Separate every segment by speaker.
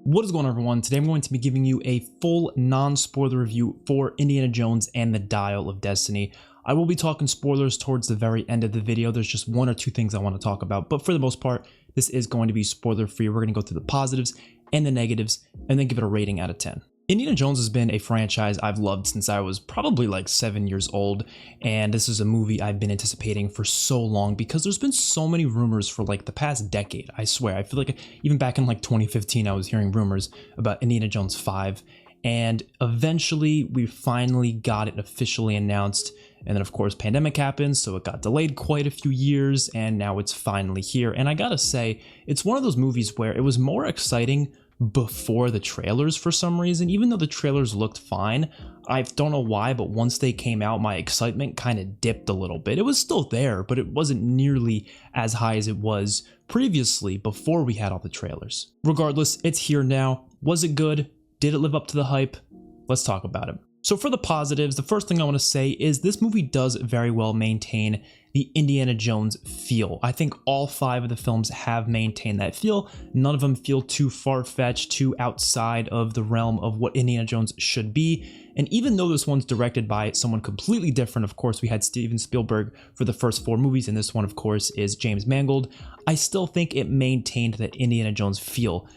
Speaker 1: What is going on, everyone? Today I'm going to be giving you a full non-spoiler review for Indiana Jones and the Dial of Destiny. I will be talking spoilers towards the very end of the video. There's just one or two things I want to talk about, but for the most part, this is going to be spoiler free. We're going to go through the positives and the negatives and then give it a rating out of 10. Indiana Jones has been a franchise I've loved since I was probably like 7 years old, and this is a movie I've been anticipating for so long because there's been so many rumors for like the past decade. I swear, I feel like even back in like 2015 I was hearing rumors about Indiana Jones 5, and eventually we finally got it officially announced. And then of course pandemic happened, so it got delayed quite a few years, and now it's finally here. And I gotta say, it's one of those movies where it was more exciting before the trailers for some reason. Even though the trailers looked fine, I don't know why, but once they came out, my excitement kind of dipped a little bit. It was still there, but it wasn't nearly as high as it was previously before we had all the trailers. Regardless, it's here now. Was it good? Did it live up to the hype? Let's talk about it. So for the positives, the first thing I want to say is this movie does very well maintain the Indiana Jones feel. I think all 5 of the films have maintained that feel. None of them feel too far-fetched, too outside of the realm of what Indiana Jones should be. And even though this one's directed by someone completely different, of course we had Steven Spielberg for the first 4 movies, and this one of course is James Mangold, I still think it maintained that Indiana Jones feel.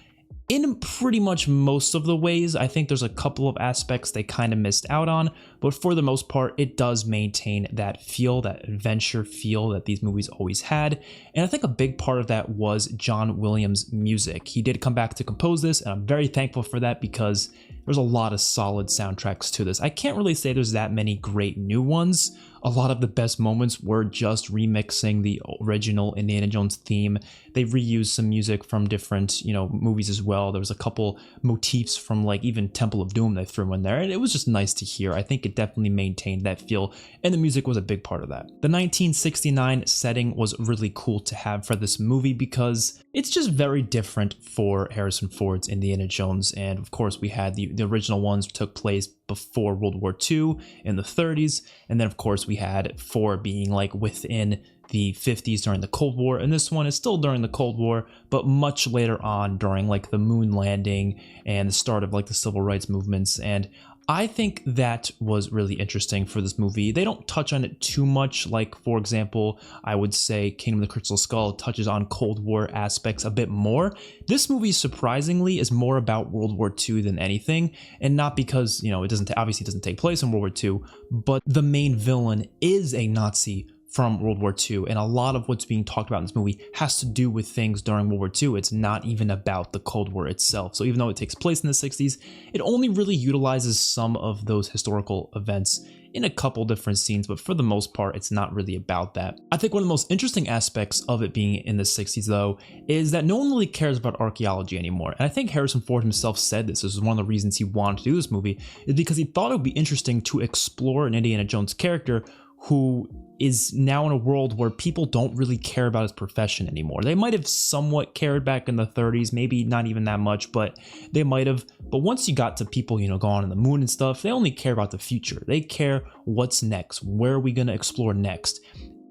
Speaker 1: In pretty much most of the ways. I think there's a couple of aspects they kind of missed out on, but for the most part, it does maintain that feel, that adventure feel that these movies always had. And I think a big part of that was John Williams' music. He did come back to compose this, and I'm very thankful for that because there's a lot of solid soundtracks to this. I can't really say there's that many great new ones. A lot of the best moments were just remixing the original Indiana Jones theme. They reused some music from different, movies as well. There was a couple motifs from like even Temple of Doom they threw in there, and it was just nice to hear. I think it definitely maintained that feel, and the music was a big part of that. The 1969 setting was really cool to have for this movie because it's just very different for Harrison Ford's Indiana Jones, and of course we had the original ones took place before World War II in the 30s, and then of course we had 4 being like within the 50s during the Cold War, and this one is still during the Cold War, but much later on during like the moon landing and the start of like the civil rights movements. And I think that was really interesting for this movie. They don't touch on it too much. Like, for example, I would say Kingdom of the Crystal Skull touches on Cold War aspects a bit more. This movie, surprisingly, is more about World War II than anything. And not because, it obviously doesn't take place in World War II, but the main villain is a Nazi from World War II, and a lot of what's being talked about in this movie has to do with things during World War II. It's not even about the Cold War itself. So even though it takes place in the 60s, it only really utilizes some of those historical events in a couple different scenes, but for the most part, it's not really about that. I think one of the most interesting aspects of it being in the 60s, though, is that no one really cares about archaeology anymore. And I think Harrison Ford himself said this is one of the reasons he wanted to do this movie, is because he thought it would be interesting to explore an Indiana Jones character who is now in a world where people don't really care about his profession anymore. They might have somewhat cared back in the 30s, maybe not even that much, but they might have. But once you got to people, going on the moon and stuff, they only care about the future. They care what's next, where are we going to explore next?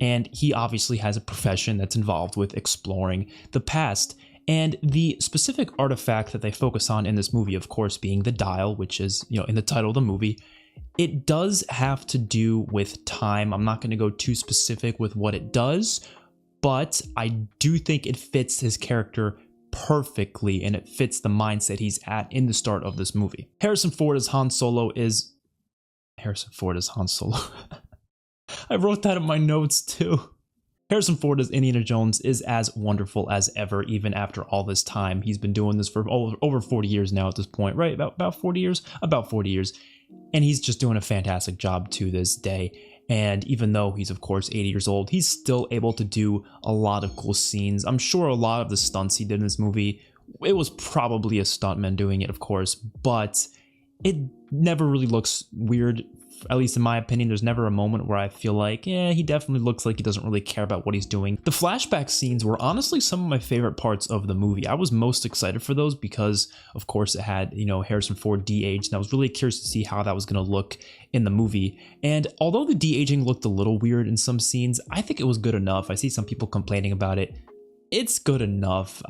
Speaker 1: And he obviously has a profession that's involved with exploring the past. And the specific artifact that they focus on in this movie, of course, being the dial, which is, in the title of the movie, it does have to do with time. I'm not going to go too specific with what it does, but I do think it fits his character perfectly, and it fits the mindset he's at in the start of this movie. Harrison Ford as Han Solo. I wrote that in my notes too. Harrison Ford as Indiana Jones is as wonderful as ever, even after all this time. He's been doing this for over 40 years now at this point, right? About 40 years? About 40 years. And he's just doing a fantastic job to this day. And even though he's, of course, 80 years old, he's still able to do a lot of cool scenes. I'm sure a lot of the stunts he did in this movie, it was probably a stuntman doing it, of course, but it never really looks weird. At least in my opinion, there's never a moment where I feel like, yeah, he definitely looks like he doesn't really care about what he's doing. The flashback scenes were honestly some of my favorite parts of the movie. I was most excited for those because, of course, it had, Harrison Ford de-aged, and I was really curious to see how that was going to look in the movie. And although the de-aging looked a little weird in some scenes, I think it was good enough. I see some people complaining about it. it's good enough.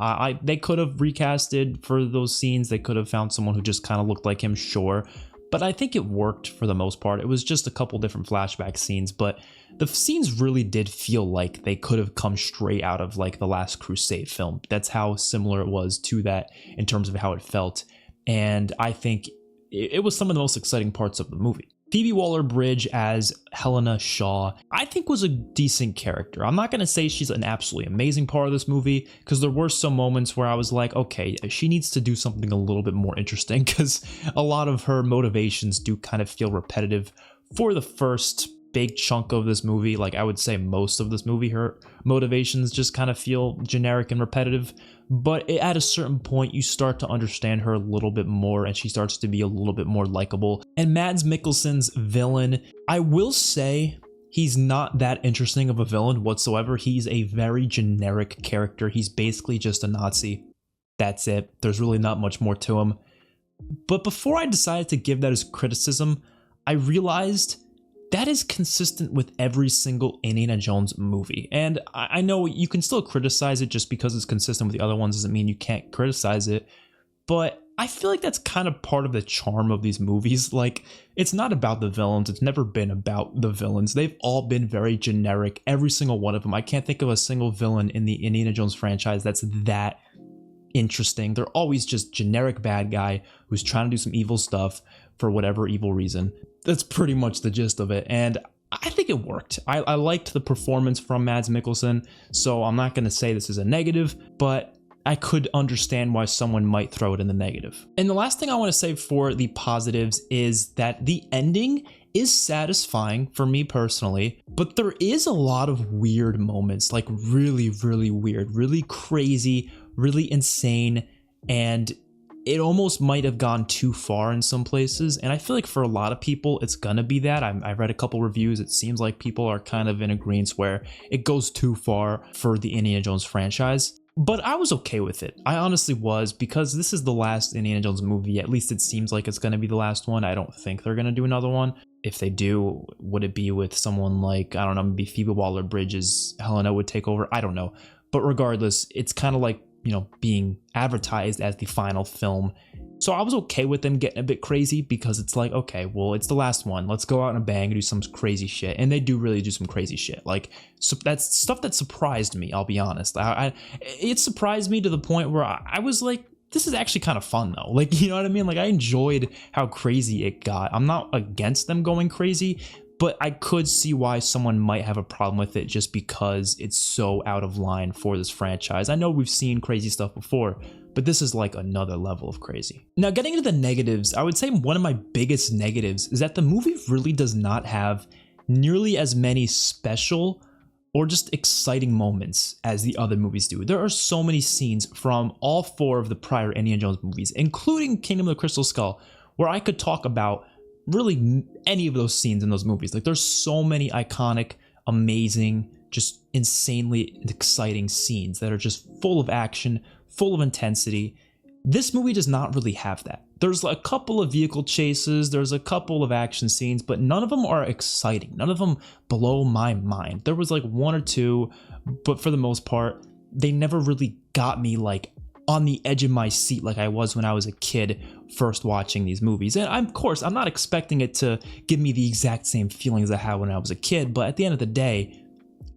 Speaker 1: They could have recasted for those scenes. They could have found someone who just kind of looked like him, sure. But I think it worked for the most part. It was just a couple different flashback scenes, but the scenes really did feel like they could have come straight out of like the Last Crusade film. That's how similar it was to that in terms of how it felt. And I think it was some of the most exciting parts of the movie. Phoebe Waller-Bridge as Helena Shaw, I think was a decent character. I'm not going to say she's an absolutely amazing part of this movie, because there were some moments where I was like, okay, she needs to do something a little bit more interesting, because a lot of her motivations do kind of feel repetitive for the first big chunk of this movie. Like I would say most of this movie, her motivations just kind of feel generic and repetitive. But at a certain point, you start to understand her a little bit more, and she starts to be a little bit more likable. And Mads Mikkelsen's villain, I will say he's not that interesting of a villain whatsoever. He's a very generic character. He's basically just a Nazi. That's it. There's really not much more to him. But before I decided to give that as criticism, I realized that is consistent with every single Indiana Jones movie. And I know you can still criticize it just because it's consistent with the other ones doesn't mean you can't criticize it. But I feel like that's kind of part of the charm of these movies. Like, it's not about the villains. It's never been about the villains. They've all been very generic, every single one of them. I can't think of a single villain in the Indiana Jones franchise that's that interesting. They're always just generic bad guy who's trying to do some evil stuff for whatever evil reason. That's pretty much the gist of it, and I think it worked. I liked the performance from Mads Mikkelsen, so I'm not going to say this is a negative, but I could understand why someone might throw it in the negative. And the last thing I want to say for the positives is that the ending is satisfying for me personally, but there is a lot of weird moments, like really, really weird, really crazy, really insane, and it almost might have gone too far in some places. And I feel like for a lot of people, it's gonna be that. I've read a couple reviews. It seems like people are kind of in agreement where it goes too far for the Indiana Jones franchise. But I was okay with it. I honestly was, because this is the last Indiana Jones movie. At least it seems like it's gonna be the last one. I don't think they're gonna do another one. If they do, would it be with someone like, I don't know, maybe Phoebe Waller-Bridge's Helena would take over? I don't know. But regardless, it's kind of like, you know, being advertised as the final film. So I was okay with them getting a bit crazy, because it's like, okay, well, it's the last one. Let's go out in a bang and do some crazy shit. And they do really do some crazy shit. Like, so that's stuff that surprised me, I'll be honest. It surprised me to the point where I was like, this is actually kind of fun though. Like, you know what I mean? Like, I enjoyed how crazy it got. I'm not against them going crazy, but I could see why someone might have a problem with it just because it's so out of line for this franchise. I know we've seen crazy stuff before, but this is like another level of crazy. Now, getting into the negatives, I would say one of my biggest negatives is that the movie really does not have nearly as many special or just exciting moments as the other movies do. There are so many scenes from all four of the prior Indiana Jones movies, including Kingdom of the Crystal Skull, where I could talk about really any of those scenes in those movies. Like, there's so many iconic, amazing, just insanely exciting scenes that are just full of action, full of intensity. This movie does not really have that. There's a couple of vehicle chases, there's a couple of action scenes, but none of them are exciting. None of them blow my mind. There was like one or two, but for the most part, they never really got me like on the edge of my seat like I was when I was a kid first watching these movies. And of course, I'm not expecting it to give me the exact same feelings I had when I was a kid, but at the end of the day,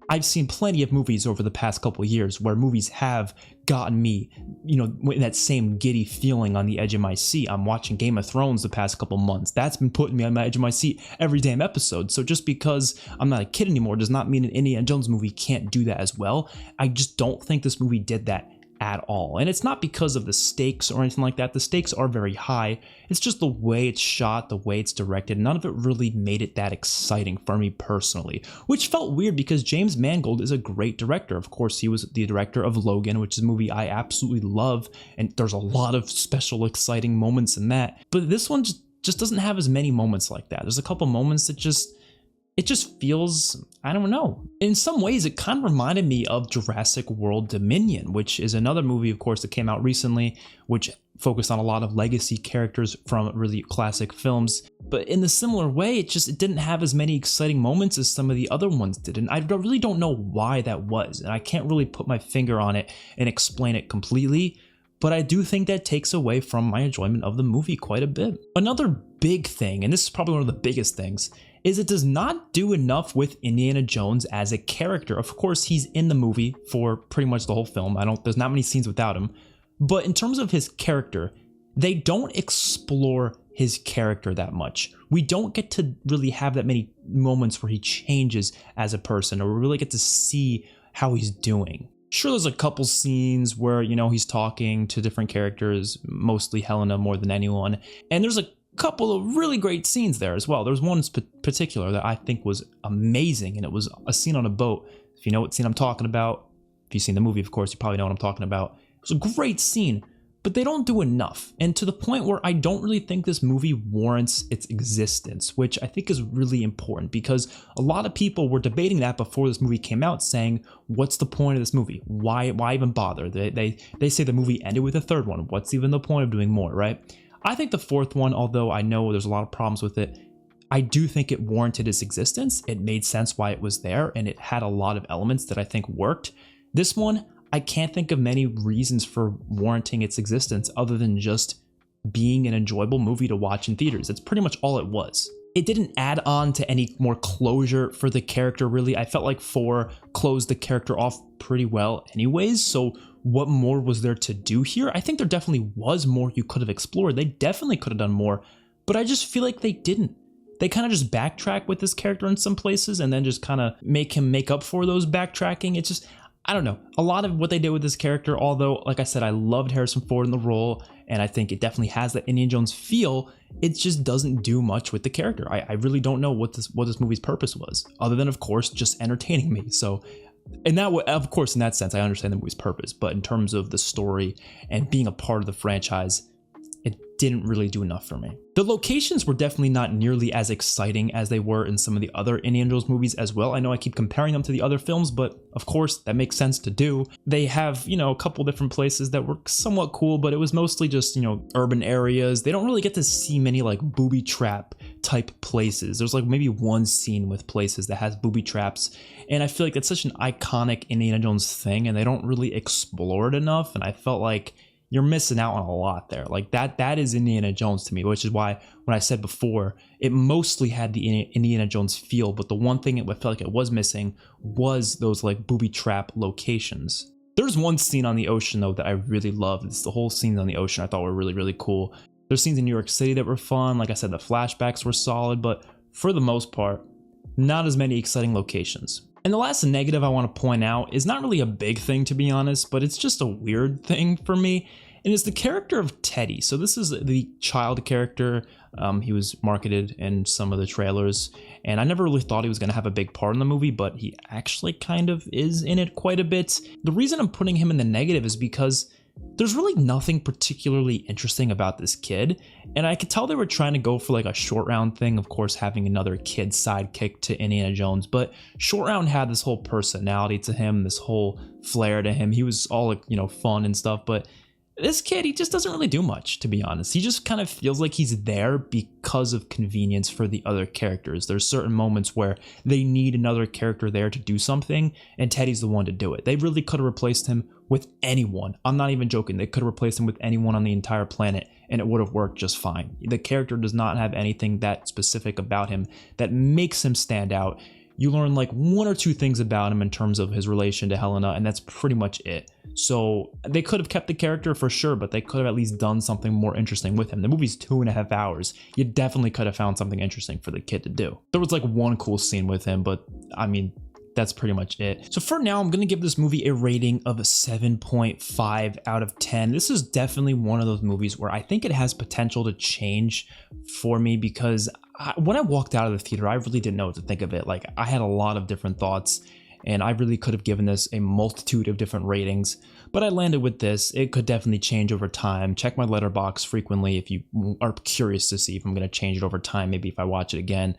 Speaker 1: I've seen plenty of movies over the past couple of years where movies have gotten me, you know, in that same giddy feeling on the edge of my seat. I'm watching Game of Thrones the past couple months. That's been putting me on the edge of my seat every damn episode. So just because I'm not a kid anymore does not mean an Indiana Jones movie can't do that as well. I just don't think this movie did that at all. And it's not because of the stakes or anything like that. The stakes are very high. It's just the way it's shot, the way it's directed. None of it really made it that exciting for me personally, which felt weird because James Mangold is a great director. Of course, he was the director of Logan, which is a movie I absolutely love. And there's a lot of special, exciting moments in that. But this one just doesn't have as many moments like that. There's a couple moments that it just feels, I don't know. In some ways, it kind of reminded me of Jurassic World Dominion, which is another movie, of course, that came out recently, which focused on a lot of legacy characters from really classic films. But in a similar way, it didn't have as many exciting moments as some of the other ones did. And I really don't know why that was. And I can't really put my finger on it and explain it completely. But I do think that takes away from my enjoyment of the movie quite a bit. Another big thing, and this is probably one of the biggest things, is it does not do enough with Indiana Jones as a character. Of course, he's in the movie for pretty much the whole film. There's not many scenes without him. But in terms of his character, they don't explore his character that much. We don't get to really have that many moments where he changes as a person, or we really get to see how he's doing. Sure, there's a couple scenes where, he's talking to different characters, mostly Helena more than anyone. And there's a couple of really great scenes there as well. There's one particular that I think was amazing, and it was a scene on a boat. If you know what scene I'm talking about, if you've seen the movie, of course, you probably know what I'm talking about. It was a great scene, but they don't do enough. And to the point where I don't really think this movie warrants its existence, which I think is really important, because a lot of people were debating that before this movie came out, saying, what's the point of this movie? Why even bother? They say the movie ended with a third one. What's even the point of doing more, right? I think the fourth one, although I know there's a lot of problems with it, I do think it warranted its existence. It made sense why it was there, and it had a lot of elements that I think worked. This one, I can't think of many reasons for warranting its existence other than just being an enjoyable movie to watch in theaters. That's pretty much all it was. It didn't add on to any more closure for the character, really. I felt like 4 closed the character off pretty well anyways, so what more was there to do here? I think there definitely was more you could have explored. They definitely could have done more, but I just feel like they didn't. They kind of just backtrack with this character in some places and then just kind of make him make up for those backtracking. It's just, I don't know. A lot of what they did with this character, although, like I said, I loved Harrison Ford in the role, and I think it definitely has that Indiana Jones feel, it just doesn't do much with the character. I really don't know what this movie's purpose was, other than, of course, just entertaining me. So, in that way, of course, in that sense, I understand the movie's purpose, but in terms of the story and being a part of the franchise, it didn't really do enough for me. The locations were definitely not nearly as exciting as they were in some of the other Indiana Jones movies as well. I know I keep comparing them to the other films, but of course that makes sense to do. They have, a couple different places that were somewhat cool, but it was mostly just, urban areas. They don't really get to see many like booby trap type places. There's like maybe one scene with places that has booby traps, and I feel like it's such an iconic Indiana Jones thing, and they don't really explore it enough, and I felt like you're missing out on a lot there. Like that is Indiana Jones to me, which is why when I said before, it mostly had the Indiana Jones feel, but the one thing it felt like it was missing was those like booby trap locations. There's one scene on the ocean though that I really loved. It's the whole scene on the ocean I thought were really, really cool. There's scenes in New York City that were fun. Like I said, the flashbacks were solid, but for the most part, not as many exciting locations. And the last negative I want to point out is not really a big thing, to be honest, but it's just a weird thing for me, and it's the character of Teddy. So this is the child character. He was marketed in some of the trailers, and I never really thought he was going to have a big part in the movie, but he actually kind of is in it quite a bit. The reason I'm putting him in the negative is because there's really nothing particularly interesting about this kid, and I could tell they were trying to go for like a Short Round thing, of course having another kid sidekick to Indiana Jones, but Short Round had this whole personality to him, this whole flair to him. He was all like, fun and stuff, but this kid, he just doesn't really do much, to be honest. He just kind of feels like he's there because of convenience for the other characters. There's certain moments where they need another character there to do something, and Teddy's the one to do it. They really could have replaced him with anyone. I'm not even joking. They could have replaced him with anyone on the entire planet, and it would have worked just fine. The character does not have anything that specific about him that makes him stand out. You learn like 1 or 2 things about him in terms of his relation to Helena, and that's pretty much it. So they could have kept the character for sure, but they could have at least done something more interesting with him. The movie's 2.5 hours. You definitely could have found something interesting for the kid to do. There was like one cool scene with him, but I mean, that's pretty much it. So for now, I'm going to give this movie a rating of a 7.5 out of 10. This is definitely one of those movies where I think it has potential to change for me, because when I walked out of the theater, I really didn't know what to think of it. Like, I had a lot of different thoughts, and I really could have given this a multitude of different ratings, but I landed with this. It could definitely change over time. Check my letterbox frequently if you are curious to see if I'm going to change it over time. Maybe if I watch it again,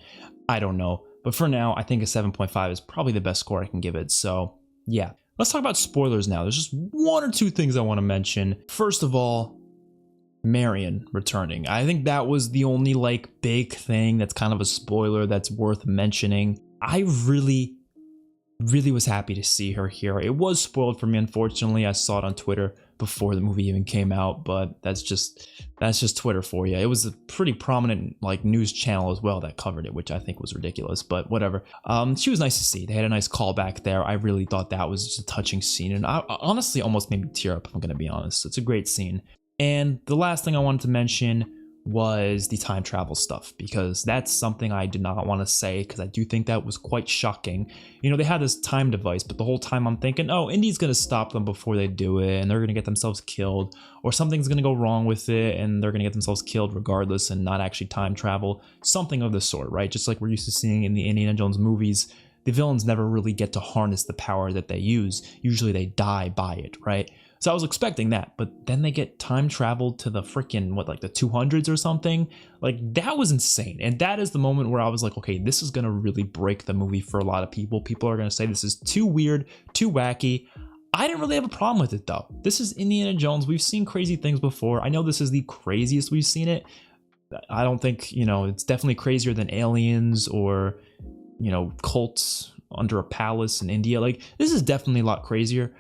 Speaker 1: I don't know. But for now, I think a 7.5 is probably the best score I can give it. So yeah, let's talk about spoilers now. There's just 1 or 2 things I want to mention. First of all, Marion returning. I think that was the only like big thing that's kind of a spoiler that's worth mentioning. I really was happy to see her here. It was spoiled for me, unfortunately. I saw it on Twitter before the movie even came out, but that's just Twitter for you. It was a pretty prominent like news channel as well that covered it, which I think was ridiculous, but whatever. She was nice to see. They had a nice callback there. I really thought that was just a touching scene, and I honestly almost made me tear up, if I'm gonna be honest. It's a great scene. And the last thing I wanted to mention was the time travel stuff, because that's something I did not want to say, because I do think that was quite shocking. You know, they had this time device, but the whole time I'm thinking, oh, Indy's going to stop them before they do it, and they're going to get themselves killed, or something's going to go wrong with it, and they're going to get themselves killed regardless and not actually time travel. Something of the sort, right? Just like we're used to seeing in the Indiana Jones movies, the villains never really get to harness the power that they use. Usually they die by it, right? So I was expecting that, but then they get time traveled to the freaking, what, like the 200s or something? Like, that was insane. And that is the moment where I was like, okay, this is going to really break the movie for a lot of people. People are going to say this is too weird, too wacky. I didn't really have a problem with it, though. This is Indiana Jones. We've seen crazy things before. I know this is the craziest we've seen it. I don't think, you know, it's definitely crazier than Aliens or, you know, cults under a palace in India. Like, this is definitely a lot crazier.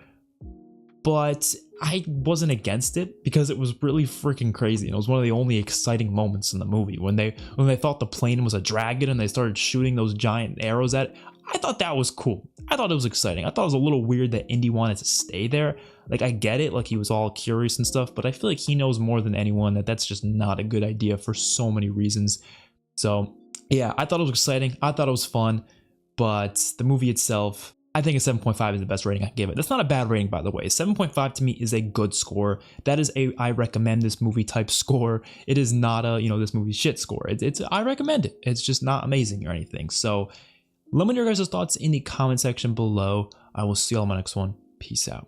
Speaker 1: But I wasn't against it because it was really freaking crazy, and it was one of the only exciting moments in the movie when they thought the plane was a dragon and they started shooting those giant arrows at it. I thought that was cool. I thought it was exciting. I thought it was a little weird that Indy wanted to stay there. Like, I get it, like he was all curious and stuff, but I feel like he knows more than anyone that that's just not a good idea for so many reasons. So yeah, I thought it was exciting. I thought it was fun, but the movie itself, I think a 7.5 is the best rating I can give it. That's not a bad rating, by the way. 7.5 to me is a good score. That is a I recommend this movie type score. It is not a, you know, this movie's shit score. It's I recommend it. It's just not amazing or anything. So let me know your guys' thoughts in the comment section below. I will see you all in my next one. Peace out.